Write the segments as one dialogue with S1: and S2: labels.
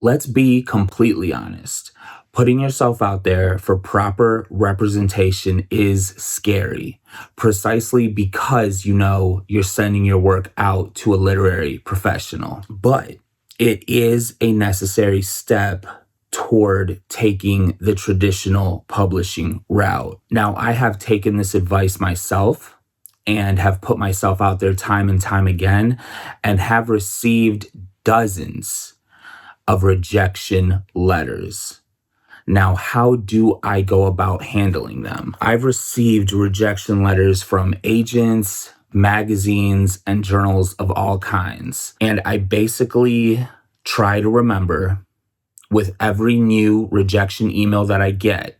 S1: let's be completely honest. Putting yourself out there for proper representation is scary, precisely because you know you're sending your work out to a literary professional. But it is a necessary step toward taking the traditional publishing route. Now, I have taken this advice myself and have put myself out there time and time again and have received dozens of rejection letters. Now, how do I go about handling them? I've received rejection letters from agents, magazines, and journals of all kinds. And I basically try to remember with every new rejection email that I get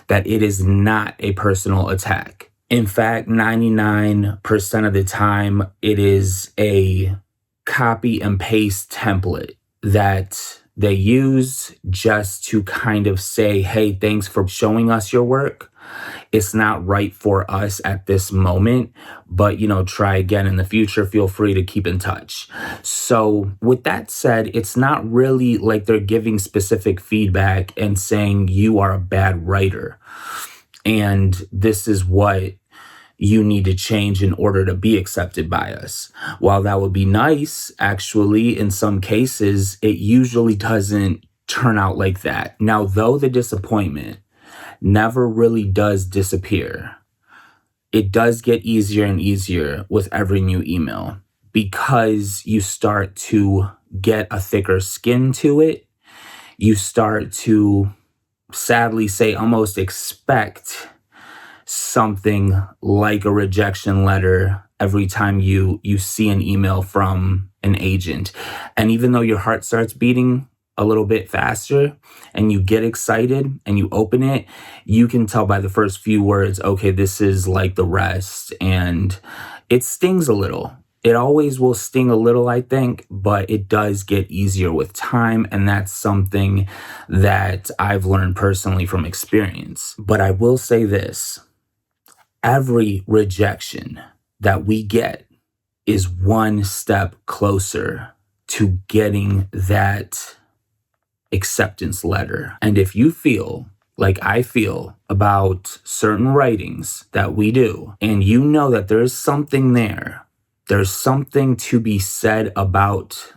S1: that it is not a personal attack. In fact, 99% of the time, it is a copy and paste template that they use just to kind of say, hey, thanks for showing us your work. It's not right for us at this moment, but, try again in the future. Feel free to keep in touch. So with that said, it's not really like they're giving specific feedback and saying you are a bad writer and this is what you need to change in order to be accepted by us. While that would be nice, actually, in some cases, it usually doesn't turn out like that. Now, though the disappointment never really does disappear, it does get easier and easier with every new email because you start to get a thicker skin to it. You start to, sadly say, almost expect something like a rejection letter every time you see an email from an agent. And even though your heart starts beating a little bit faster and you get excited and you open it, you can tell by the first few words, okay, this is like the rest. And it stings a little. It always will sting a little, I think, but it does get easier with time. And that's something that I've learned personally from experience. But I will say this. Every rejection that we get is one step closer to getting that acceptance letter. And if you feel like I feel about certain writings that we do, and you know that there's something there, there's something to be said about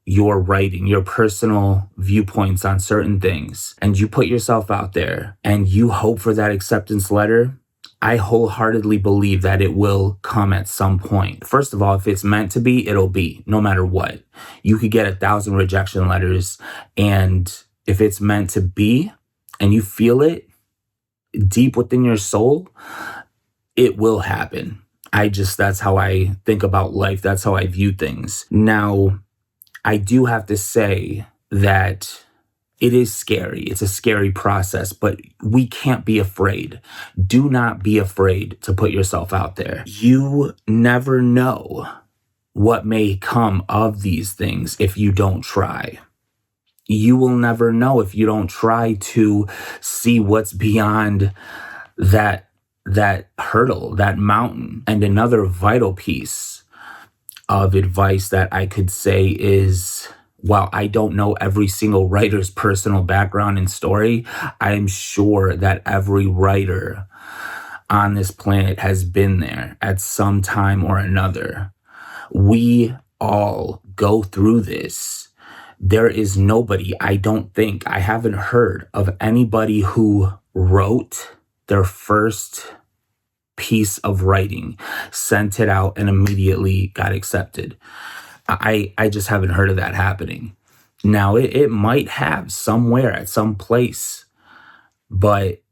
S1: your writing, your personal viewpoints on certain things, and you put yourself out there and you hope for that acceptance letter, I wholeheartedly believe that it will come at some point. First of all, if it's meant to be, it'll be, no matter what. You could get 1,000 rejection letters, and if it's meant to be, and you feel it deep within your soul, it will happen. That's how I think about life. That's how I view things. Now, I do have to say that it is scary. It's a scary process, but we can't be afraid. Do not be afraid to put yourself out there. You never know what may come of these things if you don't try. You will never know if you don't try to see what's beyond that hurdle, that mountain. And another vital piece of advice that I could say is, while I don't know every single writer's personal background and story, I'm sure that every writer on this planet has been there at some time or another. We all go through this. There is nobody, I haven't heard of anybody who wrote their first piece of writing, sent it out, and immediately got accepted. I just haven't heard of that happening. Now, it might have somewhere at some place, but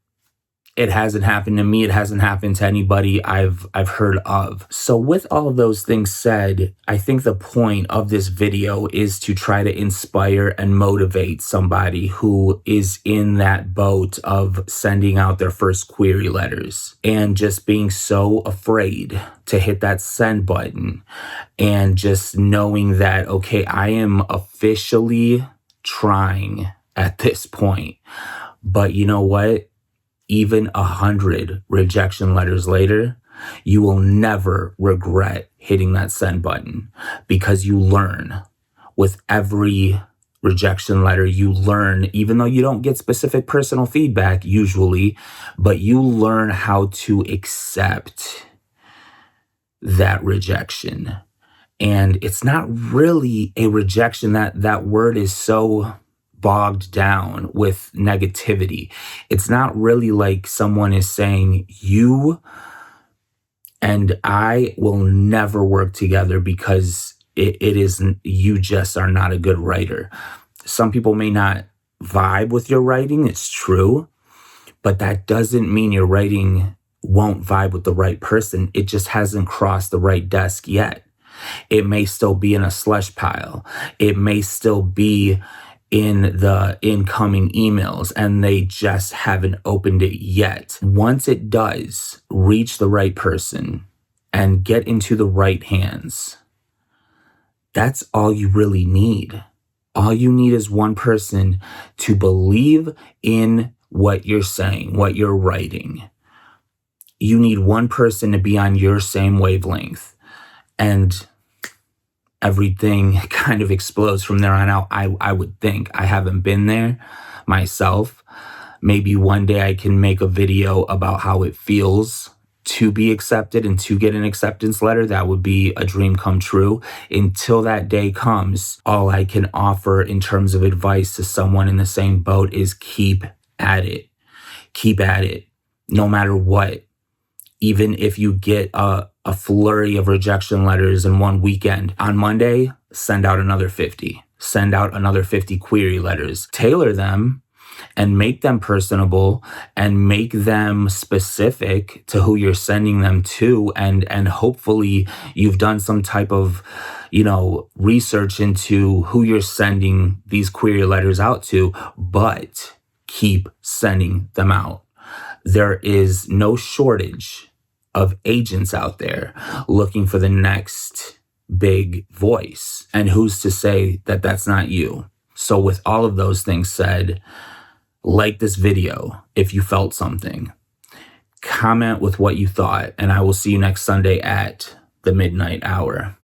S1: it hasn't happened to me. It hasn't happened to anybody I've heard of. So with all of those things said, I think the point of this video is to try to inspire and motivate somebody who is in that boat of sending out their first query letters and just being so afraid to hit that send button and just knowing that, okay, I am officially trying at this point. But you know what? Even 100 rejection letters later, you will never regret hitting that send button because you learn with every rejection letter, you learn, even though you don't get specific personal feedback usually, but you learn how to accept that rejection. And it's not really a rejection. That word is so bogged down with negativity. It's not really like someone is saying, you and I will never work together because it isn't, you just are not a good writer. Some people may not vibe with your writing, it's true, but that doesn't mean your writing won't vibe with the right person. It just hasn't crossed the right desk yet. It may still be in a slush pile. It may still be in the incoming emails and they just haven't opened it yet. Once it does reach the right person and get into the right hands, that's all you really need. All you need is one person to believe in what you're saying, what you're writing. You need one person to be on your same wavelength, and everything kind of explodes from there on out. I would think. I haven't been there myself. Maybe one day I can make a video about how it feels to be accepted and to get an acceptance letter. That would be a dream come true. Until that day comes, all I can offer in terms of advice to someone in the same boat is keep at it. Keep at it, no matter what. Even if you get a flurry of rejection letters in one weekend, on Monday, send out another 50. Send out another 50 query letters. Tailor them and make them personable and make them specific to who you're sending them to. And hopefully you've done some type of, research into who you're sending these query letters out to, but keep sending them out. There is no shortage of agents out there looking for the next big voice. And who's to say that that's not you? So with all of those things said, like this video if you felt something. Comment with what you thought, and I will see you next Sunday at the midnight hour.